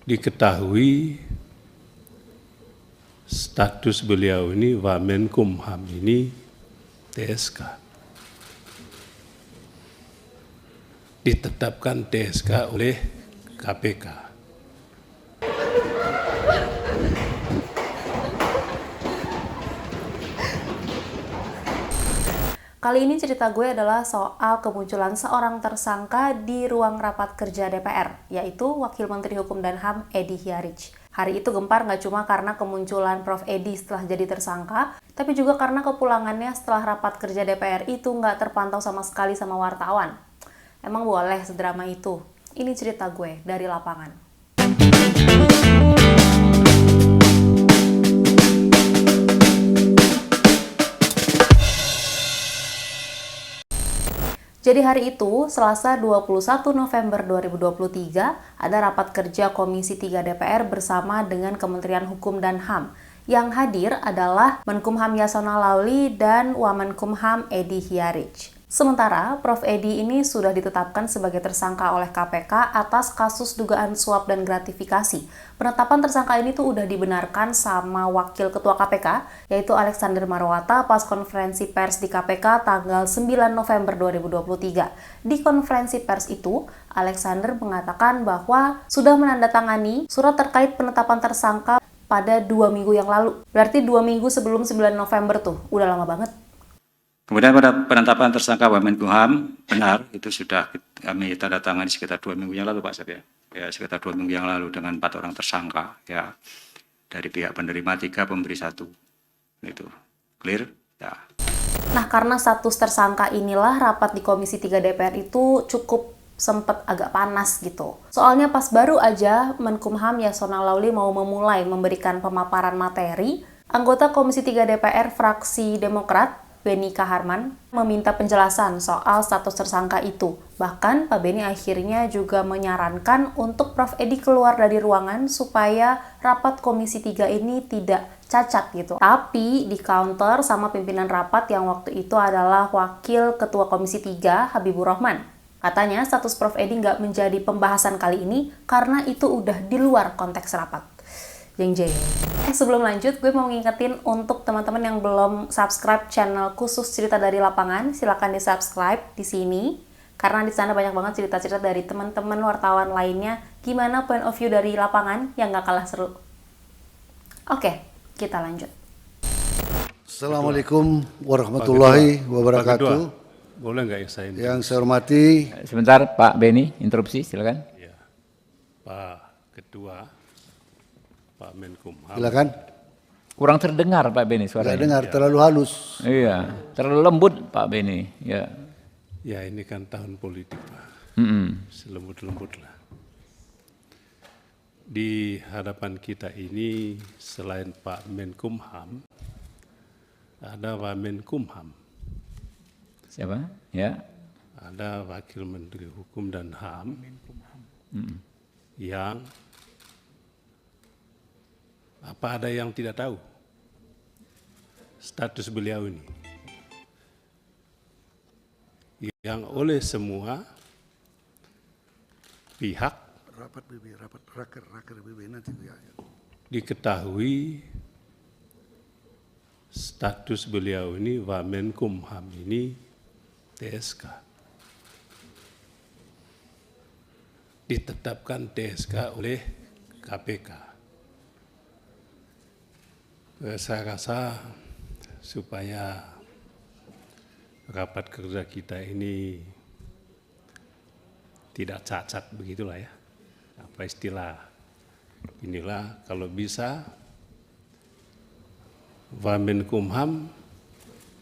diketahui status beliau ini Wamenkumham ini TSK. Ditetapkan TSK oleh KPK. Kali ini cerita gue adalah soal kemunculan seorang tersangka di ruang rapat kerja DPR, yaitu Wakil Menteri Hukum dan HAM Edy Hiaric. Hari itu gempar nggak cuma karena kemunculan Prof. Edy setelah jadi tersangka, tapi juga karena kepulangannya setelah rapat kerja DPR itu nggak terpantau sama sekali sama wartawan. Emang boleh sedrama itu? Ini cerita gue dari lapangan. Jadi hari itu, Selasa 21 November 2023, ada rapat kerja Komisi 3 DPR bersama dengan Kementerian Hukum dan HAM. Yang hadir adalah Menkumham Yasona Laoly dan Wamenkumham Edy Hiaric. Sementara, Prof. Edy ini sudah ditetapkan sebagai tersangka oleh KPK atas kasus dugaan suap dan gratifikasi. Penetapan tersangka ini tuh udah dibenarkan sama Wakil Ketua KPK, yaitu Alexander Marwata pas konferensi pers di KPK tanggal 9 November 2023. Di konferensi pers itu, Alexander mengatakan bahwa sudah menandatangani surat terkait penetapan tersangka pada 2 minggu yang lalu. Berarti 2 minggu sebelum 9 November tuh, udah lama banget. Kemudian pada penetapan tersangka Wamenkumham, benar, itu sudah kami tanda tangani sekitar 2 minggu yang lalu Pak Syaf ya, sekitar 2 minggu yang lalu dengan 4 orang tersangka ya, dari pihak penerima 3, pemberi 1, itu clear ya. Nah, karena status tersangka inilah rapat di Komisi 3 DPR itu cukup sempet agak panas gitu. Soalnya pas baru aja Menkumham Yasona Laoly mau memulai memberikan pemaparan materi, anggota Komisi 3 DPR fraksi Demokrat Beni Kaharman meminta penjelasan soal status tersangka itu. Bahkan Pak Beni akhirnya juga menyarankan untuk Prof. Edy keluar dari ruangan supaya rapat Komisi 3 ini tidak cacat gitu. Tapi di counter sama pimpinan rapat yang waktu itu adalah Wakil Ketua Komisi 3 Habibur Rahman. Katanya status Prof. Edy nggak menjadi pembahasan kali ini karena itu udah di luar konteks rapat. Jeng-jeng. Sebelum lanjut, gue mau ngingetin untuk teman-teman yang belum subscribe channel khusus cerita dari lapangan, silakan di-subscribe di sini. Karena di sana banyak banget cerita-cerita dari teman-teman wartawan lainnya, gimana point of view dari lapangan yang gak kalah seru. Oke, kita lanjut. Assalamualaikum warahmatullahi wabarakatuh. Boleh nggak ya saya? Yang saya hormati. Sebentar Pak Beni, interupsi silakan. Ya, Pak Ketua, Pak Menkumham. Silakan. Kurang terdengar Pak Beni suaranya. Tidak dengar, terlalu halus. Iya, terlalu lembut Pak Beni. Ya. Ya ini kan tahun politik Pak. Selembut-lembut lah. Di hadapan kita ini selain Pak Menkumham, ada Wamenkumham. Siapa? Ya. Ada Wakil Menteri Hukum dan HAM yang apa ada yang tidak tahu status beliau ini yang oleh semua pihak raker BB nanti ya. diketahui status beliau ini Wamenkumham ini TSK. Ditetapkan TSK oleh KPK. Saya rasa supaya rapat kerja kita ini tidak cacat begitulah ya. Apa istilah inilah kalau bisa Wamenkumham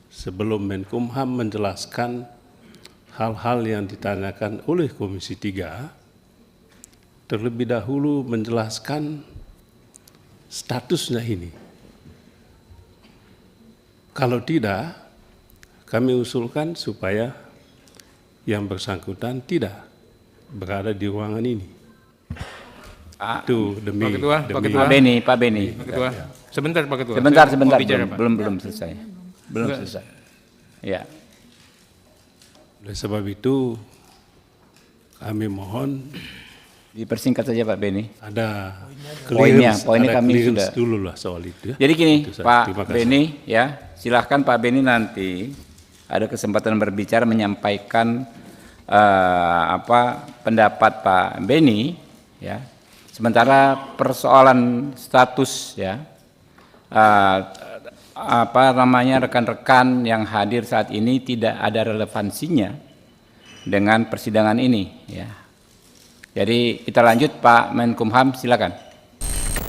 sebelum Menkumham menjelaskan hal-hal yang ditanyakan oleh Komisi 3 terlebih dahulu menjelaskan statusnya ini. Kalau tidak, kami usulkan supaya yang bersangkutan tidak berada di ruangan ini. Itu demi Pak Beni. Pak Ketua. Sebentar Pak Ketua. Sebentar, bicara, belum selesai. Belum selesai. Ya. Oleh sebab itu kami mohon Dipersingkat saja Pak Beni. Ada Poinnya ada kami clearance sudah. dulu lah soal itu ya. Jadi gini, Itu saja. Pak Terima kasih. Beni ya, silahkan Pak Beni nanti ada kesempatan berbicara menyampaikan pendapat Pak Beni ya. Sementara persoalan status ya rekan-rekan yang hadir saat ini tidak ada relevansinya dengan persidangan ini ya. Jadi kita lanjut Pak Menkumham, silakan.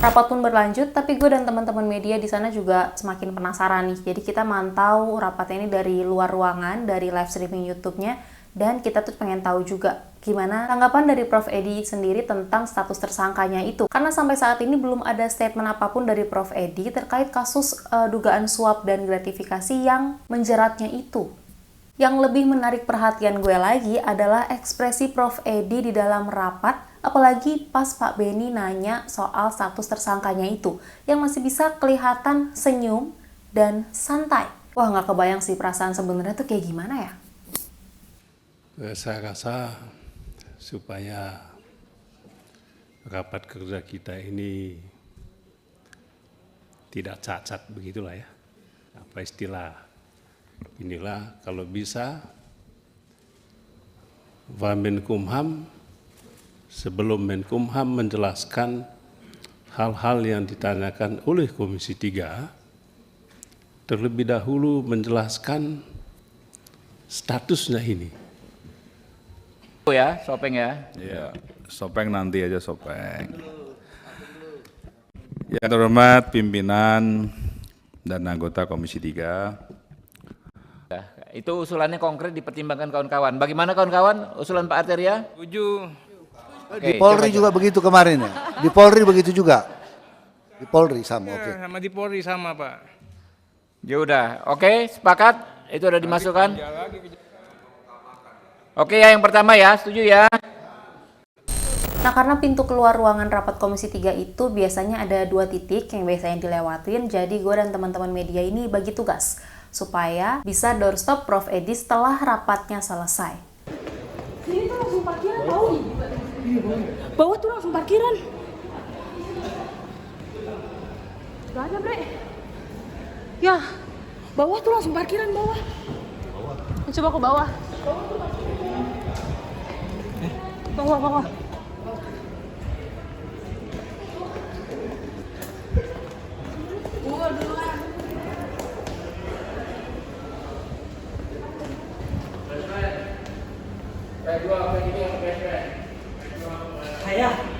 Rapat pun berlanjut, tapi gue dan teman-teman media di sana juga semakin penasaran nih. Jadi kita mantau rapatnya ini dari luar ruangan, dari live streaming YouTube-nya, dan kita tuh pengen tahu juga gimana tanggapan dari Prof. Edi sendiri tentang status tersangkanya itu. Karena sampai saat ini belum ada statement apapun dari Prof. Edi terkait kasus dugaan suap dan gratifikasi yang menjeratnya itu. Yang lebih menarik perhatian gue lagi adalah ekspresi Prof. Edi di dalam rapat, apalagi pas Pak Beni nanya soal status tersangkanya itu, yang masih bisa kelihatan senyum dan santai. Wah, nggak kebayang sih perasaan sebenarnya tuh kayak gimana ya? Saya rasa supaya rapat kerja kita ini tidak cacat begitulah ya. Apa istilah? Inilah kalau bisa Menkumham sebelum Menkumham menjelaskan hal-hal yang ditanyakan oleh Komisi 3 terlebih dahulu menjelaskan statusnya ini. Ya, Sopeng ya. Ya, Sopeng nanti aja Sopeng. Yang terhormat pimpinan dan anggota Komisi 3. Itu usulannya konkret dipertimbangkan kawan-kawan. Bagaimana kawan-kawan? Usulan Pak Arteria? Setuju. Di Polri juga begitu kemarin ya. Di Polri begitu juga. Di Polri sama, oke. Sama di Polri sama Pak. Ya udah, oke, sepakat? Itu udah dimasukkan? Oke ya, yang pertama ya, setuju ya? Nah, karena pintu keluar ruangan rapat Komisi 3 itu biasanya ada 2 titik yang biasanya dilewatin, jadi gue dan teman-teman media ini bagi tugas supaya bisa doorstop Prof. Edi setelah rapatnya selesai. Sini tuh langsung parkiran tahu. Bawah tuh langsung parkiran. Gak ada, Bre. Ya, bawah tuh langsung parkiran bawah. Coba ke bawah. Bawah.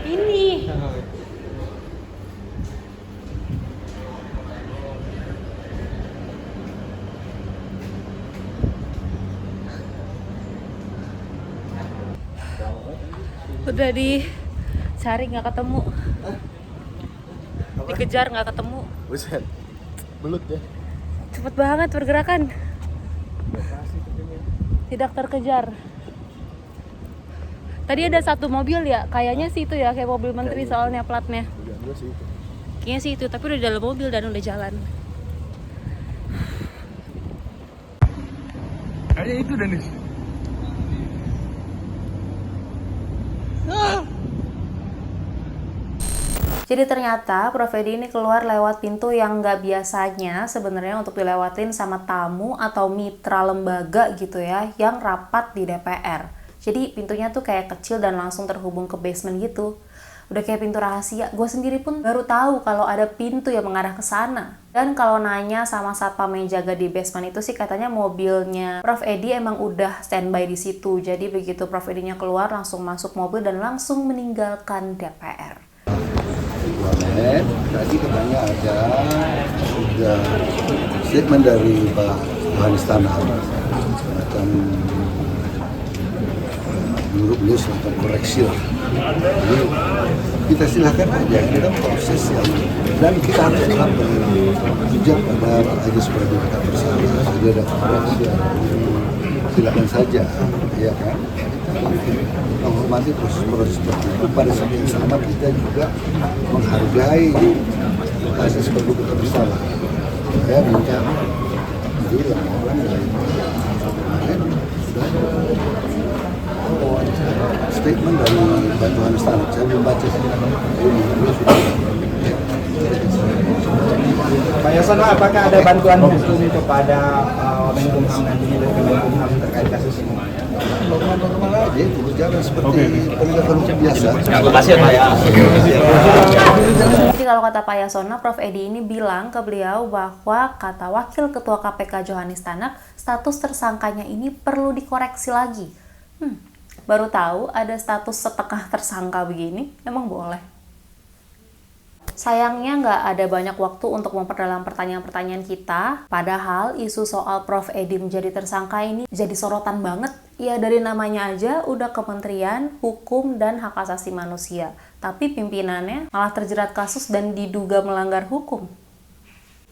Ini. Udah dicari nggak ketemu. Dikejar nggak ketemu. Buset. Belut ya. Cepet banget pergerakan. Tidak terkejar. Tadi ada satu mobil ya, kayaknya sih itu ya, kayak mobil menteri soalnya platnya. Kayaknya sih itu, tapi udah di dalam mobil dan udah jalan. Kayaknya itu Denis. Jadi ternyata Prof. Edi ini keluar lewat pintu yang nggak biasanya sebenarnya untuk dilewatin sama tamu atau mitra lembaga gitu ya, yang rapat di DPR. Jadi pintunya tuh kayak kecil dan langsung terhubung ke basement gitu. Udah kayak pintu rahasia. Gue sendiri pun baru tahu kalau ada pintu yang mengarah ke sana. Dan kalau nanya sama satpam yang jaga di basement itu sih katanya mobilnya Prof. Edi emang udah standby di situ. Jadi begitu Prof. Edinya keluar langsung masuk mobil dan langsung meninggalkan DPR. Tadi katanya ada statement dari Pak Yohanes Tanah akan menurut beliau semacam koreksi lah. Jadi kita silakan aja, kita proses yang dan kita harus bijak pada aja supaya kita bersama. Jadi ada koreksi, silakan saja, ya kan? Menghormati proses seperti itu. Pada saat yang sama kita juga menghargai asas perbuatan bersalah. Saya minta jadi laporan dari kemarin sudah statement dari Pak Johannes Tanak. Saya belum baca. Pak Yasona, apakah ada bantuan hukum kepada Menkumham nantinya dari Kemenkumham terkait kasus ini? Normal aja, berjalan seperti penegakan hukum biasa. Jadi kalau kata Pak Yasona, Prof. Edi ini bilang ke beliau bahwa kata Wakil Ketua KPK Johannes Tanak, status tersangkanya ini perlu dikoreksi lagi. Baru tahu ada status setengah tersangka begini, emang boleh? Sayangnya nggak ada banyak waktu untuk memperdalam pertanyaan-pertanyaan kita, padahal isu soal Prof. Edi menjadi tersangka ini jadi sorotan banget. Ya dari namanya aja udah Kementerian Hukum dan Hak Asasi Manusia, tapi pimpinannya malah terjerat kasus dan diduga melanggar hukum.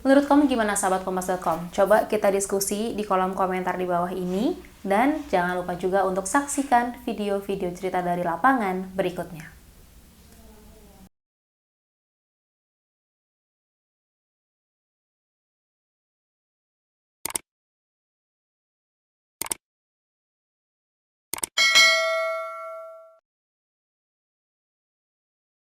Menurut kamu gimana sahabat Kompas.com? Coba kita diskusi di kolom komentar di bawah ini, dan jangan lupa juga untuk saksikan video-video cerita dari lapangan berikutnya.